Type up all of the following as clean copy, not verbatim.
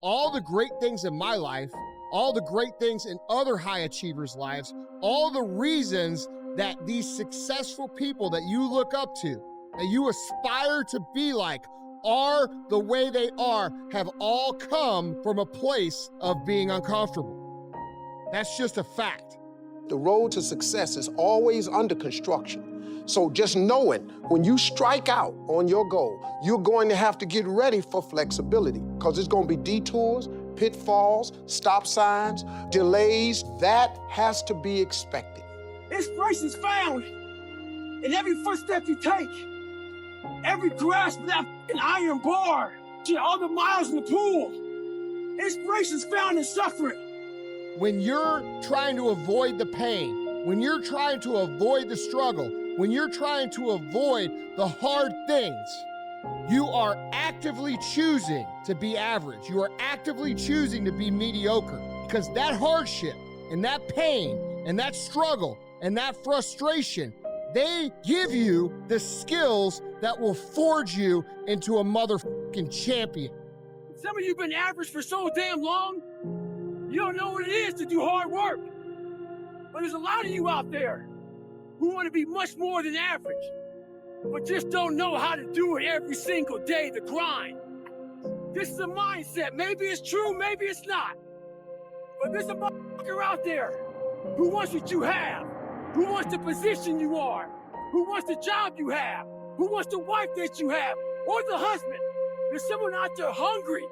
all the great things in my life, all the great things in other high achievers' lives, all the reasons that these successful people that you look up to, that you aspire to be like, are the way they are, have all come from a place of being uncomfortable. That's just a fact. The road to success is always under construction. So just knowing when you strike out on your goal, you're going to have to get ready for flexibility because it's going to be detours, pitfalls, stop signs, delays. That has to be expected. Inspiration is found in every footstep you take, every grasp of that iron bar, all the miles in the pool. Inspiration is found in suffering. When you're trying to avoid the pain, when you're trying to avoid the struggle, when you're trying to avoid the hard things, you are actively choosing to be average. You are actively choosing to be mediocre because that hardship and that pain and that struggle and that frustration, they give you the skills that will forge you into a motherfucking champion. Some of you have been average for so damn long, you don't know what it is to do hard work. But there's a lot of you out there who want to be much more than average, but just don't know how to do it every single day, the grind. This is a mindset. Maybe it's true, maybe it's not. But there's a motherfucker out there who wants what you have, who wants the position you are, who wants the job you have, who wants the wife that you have, or the husband. There's someone out there hungry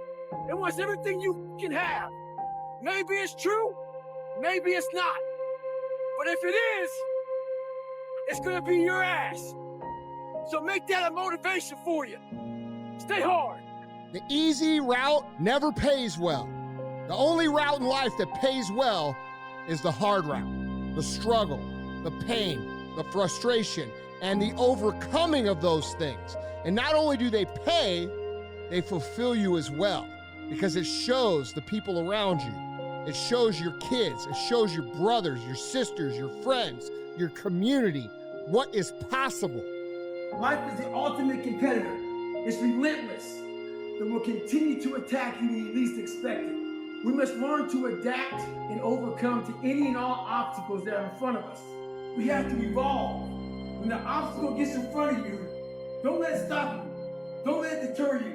and wants everything you can have. Maybe it's true, maybe it's not. But if it is, it's gonna be your ass. So make that a motivation for you. Stay hard. The easy route never pays well. The only route in life that pays well is the hard route, the struggle, the pain, the frustration, and the overcoming of those things. And not only do they pay, they fulfill you as well, because it shows the people around you. It shows your kids, it shows your brothers, your sisters, your friends, your community, what is possible. Life is the ultimate competitor. It's relentless. It will continue to attack you when you least expect it. We must learn to adapt and overcome to any and all obstacles that are in front of us. We have to evolve. When the obstacle gets in front of you, don't let it stop you. Don't let it deter you.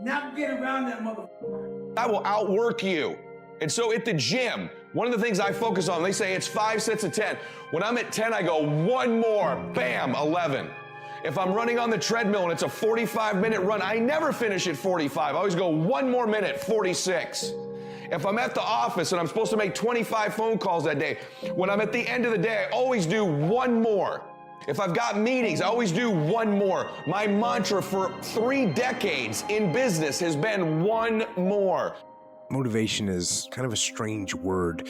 Navigate around that motherfucker. I will outwork you. And so at the gym, one of the things I focus on, they say it's 5 sets of 10. When I'm at 10, I go one more, bam, 11. If I'm running on the treadmill and it's a 45-minute run, I never finish at 45. I always go one more minute, 46. If I'm at the office and I'm supposed to make 25 phone calls that day, when I'm at the end of the day, I always do one more. If I've got meetings, I always do one more. My mantra for 3 decades in business has been one more. Motivation is kind of a strange word.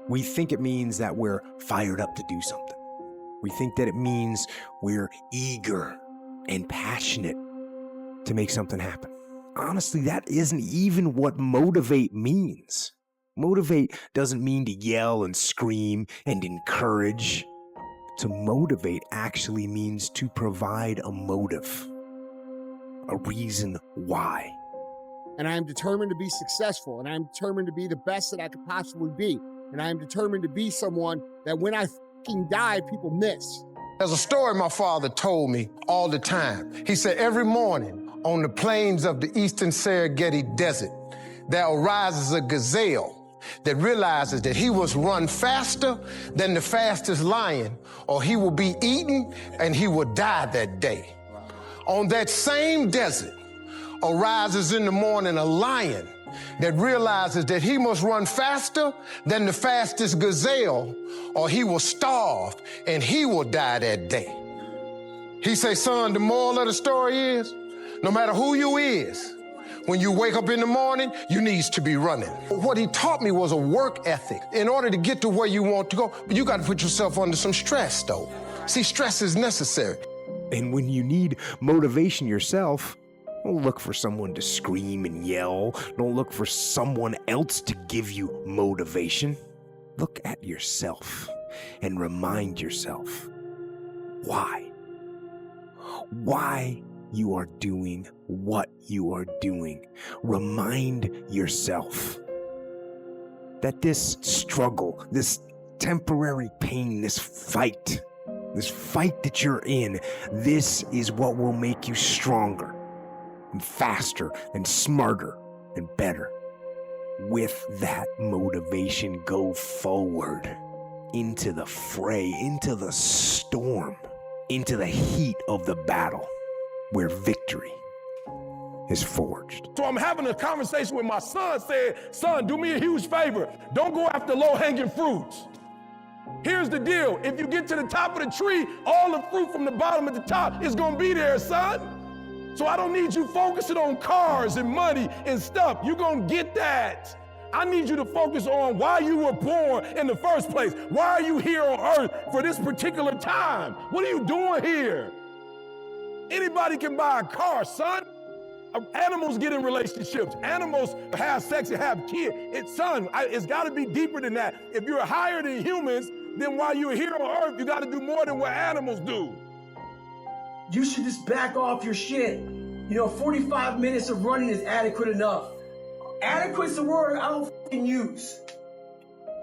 We think it means that we're fired up to do something. We think that it means we're eager and passionate to make something happen. Honestly, that isn't even what motivate means. Motivate doesn't mean to yell and scream and encourage. To motivate actually means to provide a motive, a reason why. And I am determined to be successful, and I am determined to be the best that I could possibly be. And I am determined to be someone that when I fucking die, people miss. There's a story my father told me all the time. He said every morning on the plains of the eastern Serengeti Desert, there arises a gazelle that realizes that he must run faster than the fastest lion, or he will be eaten and he will die that day. On that same desert arises in the morning a lion that realizes that he must run faster than the fastest gazelle, or he will starve and he will die that day. He say, son, the moral of the story is, no matter who you is, when you wake up in the morning, you needs to be running. What he taught me was a work ethic. In order to get to where you want to go, you got to put yourself under some stress, though. See, stress is necessary. And when you need motivation yourself, don't look for someone to scream and yell. Don't look for someone else to give you motivation. Look at yourself and remind yourself why. Why you are doing what you are doing. Remind yourself that this struggle, this temporary pain, this fight that you're in, this is what will make you stronger and faster and smarter and better. With that motivation, go forward into the fray, into the storm, into the heat of the battle where victory is forged. So I'm having a conversation with my son saying, son, do me a huge favor. Don't go after low-hanging fruits. Here's the deal. If you get to the top of the tree, all the fruit from the bottom at the top is gonna be there, son. So I don't need you focusing on cars and money and stuff. You're gonna get that. I need you to focus on why you were born in the first place. Why are you here on earth for this particular time? What are you doing here? Anybody can buy a car, son. Animals get in relationships. Animals have sex and have kids. It's gotta be deeper than that. If you're higher than humans, then while you're here on earth, you gotta do more than what animals do. You should just back off your shit. 45 minutes of running is adequate enough. Adequate's a word I don't fucking use.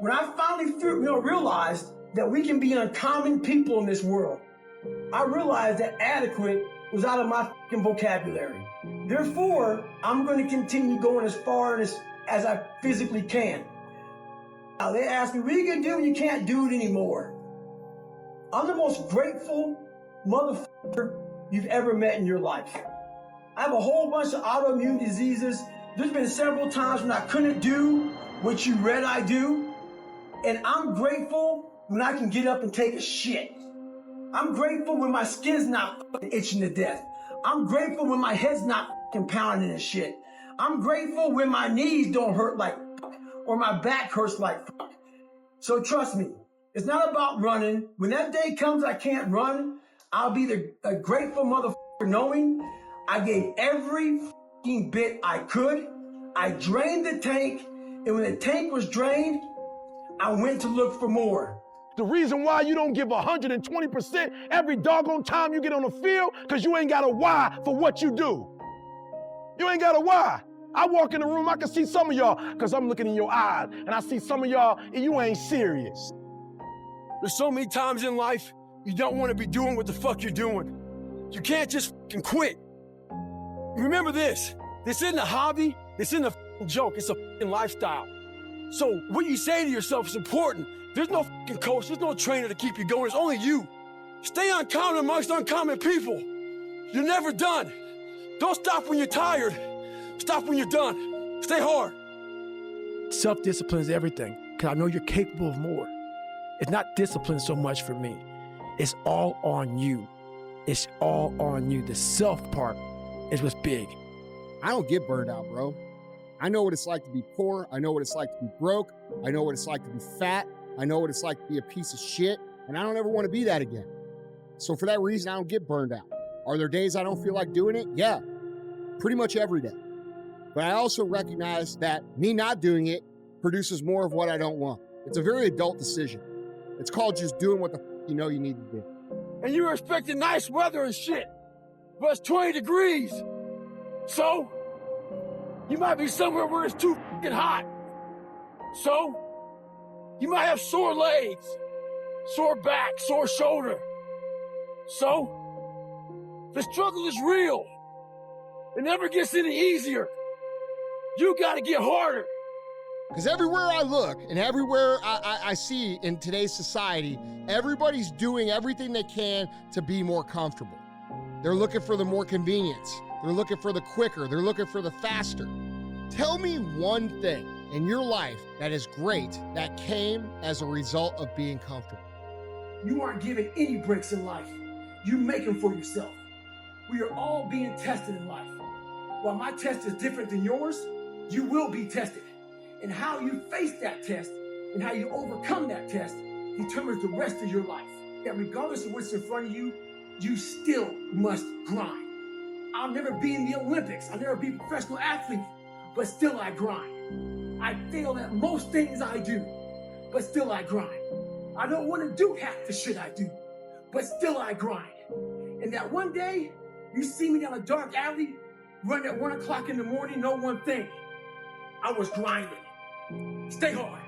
When I finally realized that we can be uncommon people in this world, I realized that adequate was out of my fucking vocabulary. Therefore, I'm going to continue going as far as I physically can. Now, they ask me, what are you going to do when you can't do it anymore? I'm the most grateful motherfucker you've ever met in your life. I have a whole bunch of autoimmune diseases. There's been several times when I couldn't do what you read I do. And I'm grateful when I can get up and take a shit. I'm grateful when my skin's not fucking itching to death. I'm grateful when my head's not fucking pounding and shit. I'm grateful when my knees don't hurt like fuck or my back hurts like fuck. So trust me, it's not about running. When that day comes I can't run, I'll be a grateful motherfucker knowing I gave every fucking bit I could. I drained the tank, and when the tank was drained, I went to look for more. The reason why you don't give 120% every doggone time you get on the field, because you ain't got a why for what you do. You ain't got a why. I walk in the room, I can see some of y'all, because I'm looking in your eyes, and I see some of y'all, and you ain't serious. There's so many times in life you don't want to be doing what the fuck you're doing. You can't just fucking quit. Remember this isn't a hobby, this isn't a fucking joke, it's a fucking lifestyle. So what you say to yourself is important. There's no fucking coach, there's no trainer to keep you going, it's only you. Stay uncommon amongst uncommon people. You're never done. Don't stop when you're tired. Stop when you're done. Stay hard. Self-discipline is everything, because I know you're capable of more. It's not discipline so much for me. It's all on you. It's all on you. The self part is what's big. I don't get burned out, bro. I know what it's like to be poor. I know what it's like to be broke. I know what it's like to be fat. I know what it's like to be a piece of shit. And I don't ever want to be that again. So for that reason, I don't get burned out. Are there days I don't feel like doing it? Yeah, pretty much every day. But I also recognize that me not doing it produces more of what I don't want. It's a very adult decision. It's called just doing what the f you know you need to do. And you were expecting nice weather and shit, but it's 20 degrees. So, you might be somewhere where it's too fucking hot. So, you might have sore legs, sore back, sore shoulder. So, the struggle is real. It never gets any easier. You gotta get harder. Because everywhere I look and everywhere I see in today's society, everybody's doing everything they can to be more comfortable. They're looking for the more convenience. They're looking for the quicker. They're looking for the faster. Tell me one thing in your life that is great that came as a result of being comfortable. You aren't given any breaks in life. You make them for yourself. We are all being tested in life. While my test is different than yours, you will be tested. And how you face that test and how you overcome that test determines the rest of your life. That regardless of what's in front of you, you still must grind. I'll never be in the Olympics. I'll never be a professional athlete, but still I grind. I fail at most things I do, but still I grind. I don't want to do half the shit I do, but still I grind. And that one day, You see me down a dark alley, running at 1 o'clock in the morning, know one thing. I was grinding. Stay hard.